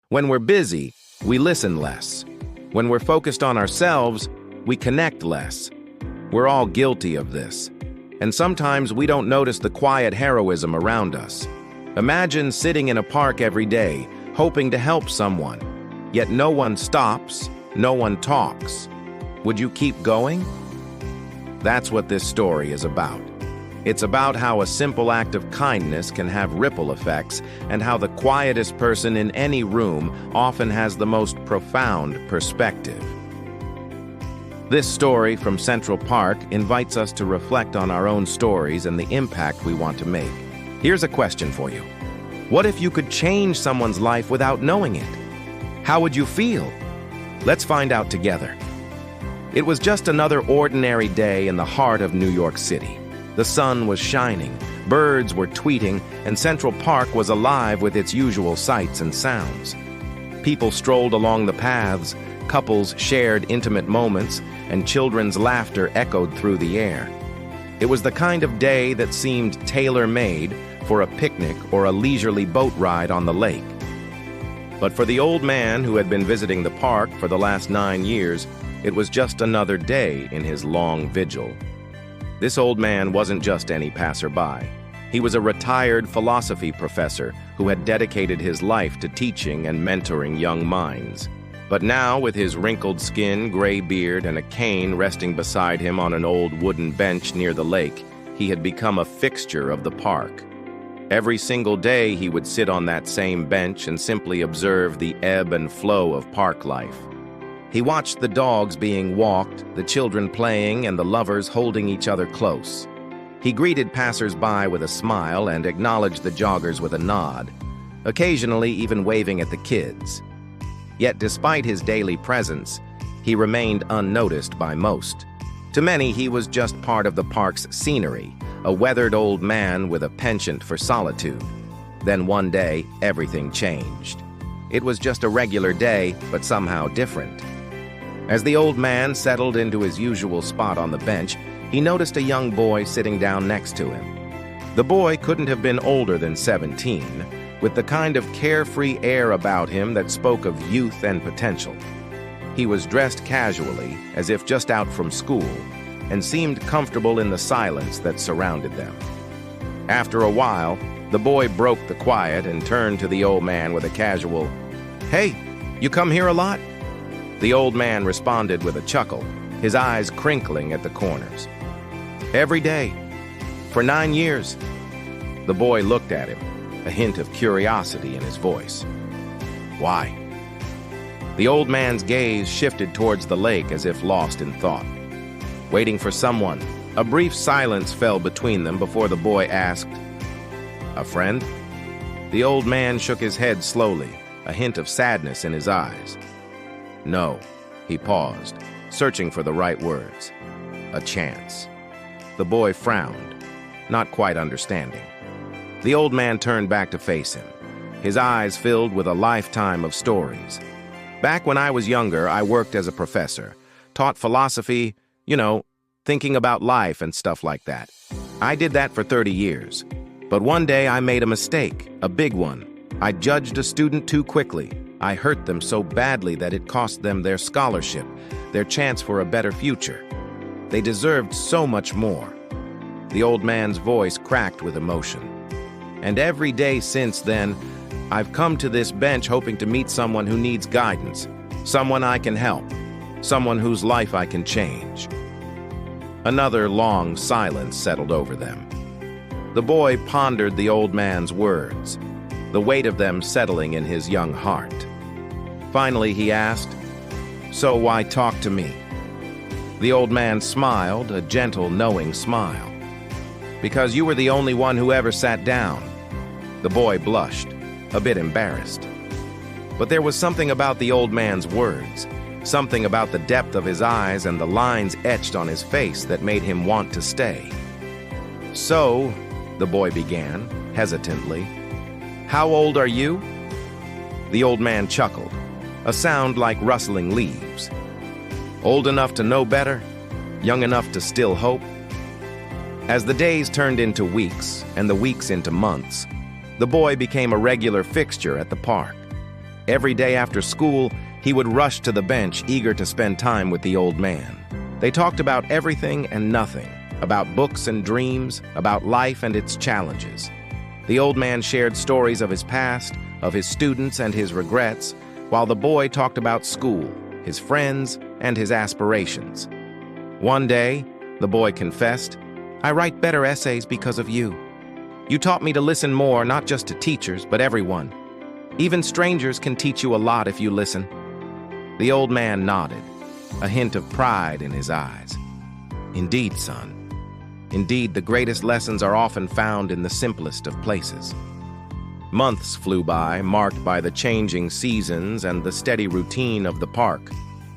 When we're busy, we listen less. When we're focused on ourselves, we connect less. We're all guilty of this. And sometimes we don't notice the quiet heroism around us. Imagine sitting in a park every day, hoping to help someone. Yet no one stops, no one talks. Would you keep going? That's what this story is about. It's about how a simple act of kindness can have ripple effects and how the quietest person in any room often has the most profound perspective. This story from Central Park invites us to reflect on our own stories and the impact we want to make. Here's a question for you. What if you could change someone's life without knowing it? How would you feel? Let's find out together. It was just another ordinary day in the heart of New York City. The sun was shining, birds were tweeting, and Central Park was alive with its usual sights and sounds. People strolled along the paths, couples shared intimate moments, and children's laughter echoed through the air. It was the kind of day that seemed tailor-made for a picnic or a leisurely boat ride on the lake. But for the old man who had been visiting the park for the last 9 years, it was just another day in his long vigil. This old man wasn't just any passerby. He was a retired philosophy professor who had dedicated his life to teaching and mentoring young minds. But now, with his wrinkled skin, gray beard, and a cane resting beside him on an old wooden bench near the lake, he had become a fixture of the park. Every single day he would sit on that same bench and simply observe the ebb and flow of park life. He watched the dogs being walked, the children playing, and the lovers holding each other close. He greeted passers-by with a smile and acknowledged the joggers with a nod, occasionally even waving at the kids. Yet despite his daily presence, he remained unnoticed by most. To many, he was just part of the park's scenery, a weathered old man with a penchant for solitude. Then one day, everything changed. It was just a regular day, but somehow different. As the old man settled into his usual spot on the bench, he noticed a young boy sitting down next to him. The boy couldn't have been older than 17, with the kind of carefree air about him that spoke of youth and potential. He was dressed casually, as if just out from school, and seemed comfortable in the silence that surrounded them. After a while, the boy broke the quiet and turned to the old man with a casual, "Hey, you come here a lot?" The old man responded with a chuckle, his eyes crinkling at the corners. "Every day. For 9 years." The boy looked at him, a hint of curiosity in his voice. "Why?" The old man's gaze shifted towards the lake as if lost in thought. Waiting for someone, a brief silence fell between them before the boy asked, "A friend?" The old man shook his head slowly, a hint of sadness in his eyes. "No," he paused, searching for the right words. "A chance." The boy frowned, not quite understanding. The old man turned back to face him, his eyes filled with a lifetime of stories. "Back when I was younger, I worked as a professor, taught philosophy, thinking about life and stuff like that. I did that for 30 years. But one day I made a mistake, a big one. I judged a student too quickly. I hurt them so badly that it cost them their scholarship, their chance for a better future. They deserved so much more." The old man's voice cracked with emotion. "And every day since then, I've come to this bench hoping to meet someone who needs guidance, someone I can help, someone whose life I can change." Another long silence settled over them. The boy pondered the old man's words, the weight of them settling in his young heart. Finally, he asked, "So why talk to me?" The old man smiled, a gentle, knowing smile. "Because you were the only one who ever sat down." The boy blushed, a bit embarrassed. But there was something about the old man's words, something about the depth of his eyes and the lines etched on his face that made him want to stay. "So," the boy began, hesitantly, "how old are you?" The old man chuckled, a sound like rustling leaves. "Old enough to know better, young enough to still hope." As the days turned into weeks and the weeks into months, the boy became a regular fixture at the park. Every day after school, he would rush to the bench, eager to spend time with the old man. They talked about everything and nothing, about books and dreams, about life and its challenges. The old man shared stories of his past, of his students and his regrets, while the boy talked about school, his friends, and his aspirations. One day, the boy confessed, "I write better essays because of you. You taught me to listen more, not just to teachers, but everyone. Even strangers can teach you a lot if you listen." The old man nodded, a hint of pride in his eyes. "Indeed, son. Indeed, the greatest lessons are often found in the simplest of places." Months flew by, marked by the changing seasons and the steady routine of the park.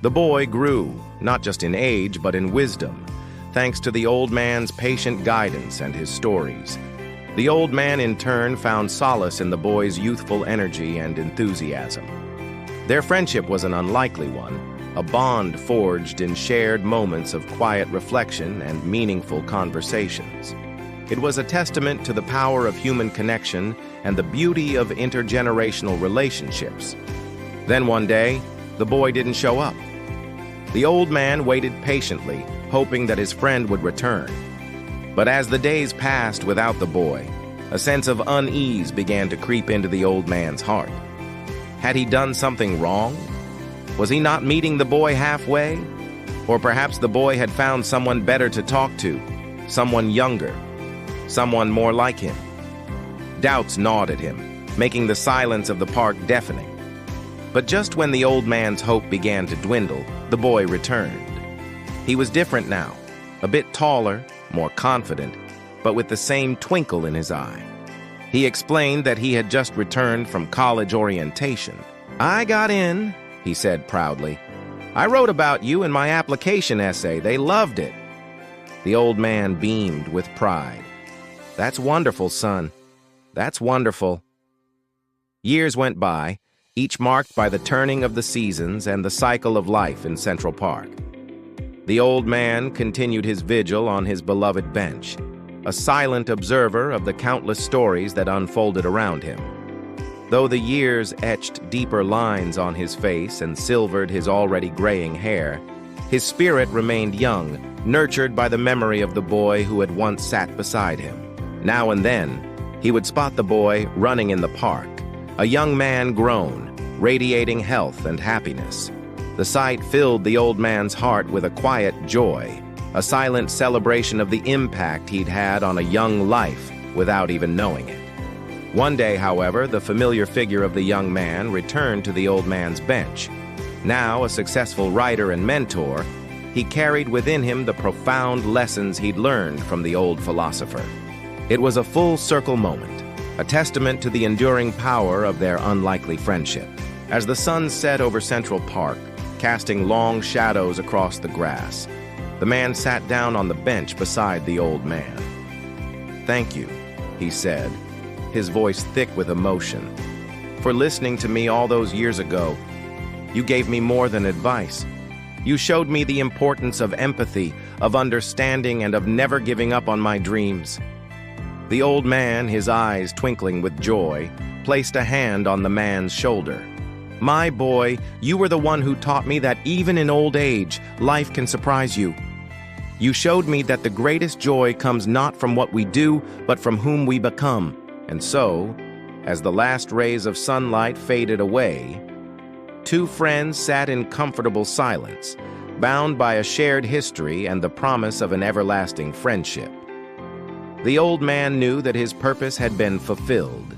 The boy grew, not just in age, but in wisdom, thanks to the old man's patient guidance and his stories. The old man, in turn, found solace in the boy's youthful energy and enthusiasm. Their friendship was an unlikely one, a bond forged in shared moments of quiet reflection and meaningful conversations. It was a testament to the power of human connection and the beauty of intergenerational relationships. Then one day, the boy didn't show up. The old man waited patiently, hoping that his friend would return. But as the days passed without the boy, a sense of unease began to creep into the old man's heart. Had he done something wrong? Was he not meeting the boy halfway? Or perhaps the boy had found someone better to talk to, someone younger, someone more like him. Doubts gnawed at him, making the silence of the park deafening. But just when the old man's hope began to dwindle, the boy returned. He was different now, a bit taller, more confident, but with the same twinkle in his eye. He explained that he had just returned from college orientation. "I got in," he said proudly. "I wrote about you in my application essay. They loved it." The old man beamed with pride. "That's wonderful, son. That's wonderful." Years went by, each marked by the turning of the seasons and the cycle of life in Central Park. The old man continued his vigil on his beloved bench, a silent observer of the countless stories that unfolded around him. Though the years etched deeper lines on his face and silvered his already graying hair, his spirit remained young, nurtured by the memory of the boy who had once sat beside him. Now and then, he would spot the boy running in the park, a young man grown, radiating health and happiness. The sight filled the old man's heart with a quiet joy, a silent celebration of the impact he'd had on a young life without even knowing it. One day, however, the familiar figure of the young man returned to the old man's bench. Now a successful writer and mentor, he carried within him the profound lessons he'd learned from the old philosopher. It was a full-circle moment, a testament to the enduring power of their unlikely friendship. As the sun set over Central Park, casting long shadows across the grass, the man sat down on the bench beside the old man. "Thank you," he said, his voice thick with emotion, "for listening to me all those years ago. You gave me more than advice. You showed me the importance of empathy, of understanding, and of never giving up on my dreams." The old man, his eyes twinkling with joy, placed a hand on the man's shoulder. "My boy, you were the one who taught me that even in old age, life can surprise you. You showed me that the greatest joy comes not from what we do, but from whom we become." And so, as the last rays of sunlight faded away, two friends sat in comfortable silence, bound by a shared history and the promise of an everlasting friendship. The old man knew that his purpose had been fulfilled.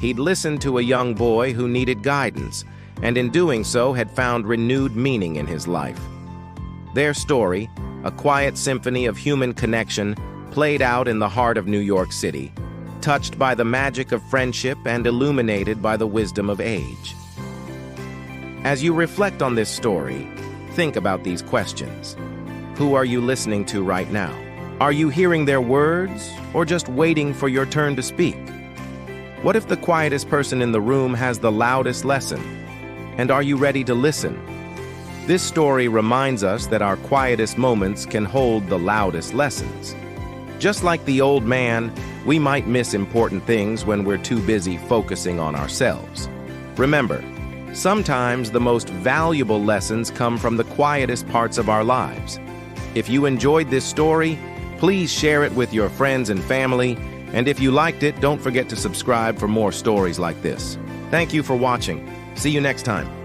He'd listened to a young boy who needed guidance, and in doing so had found renewed meaning in his life. Their story, a quiet symphony of human connection, played out in the heart of New York City, touched by the magic of friendship and illuminated by the wisdom of age. As you reflect on this story, think about these questions. Who are you listening to right now? Are you hearing their words, or just waiting for your turn to speak? What if the quietest person in the room has the loudest lesson? And are you ready to listen? This story reminds us that our quietest moments can hold the loudest lessons. Just like the old man, we might miss important things when we're too busy focusing on ourselves. Remember, Sometimes the most valuable lessons come from the quietest parts of our lives. If you enjoyed this story, please share it with your friends and family, and if you liked it, don't forget to subscribe for more stories like this. Thank you for watching. See you next time.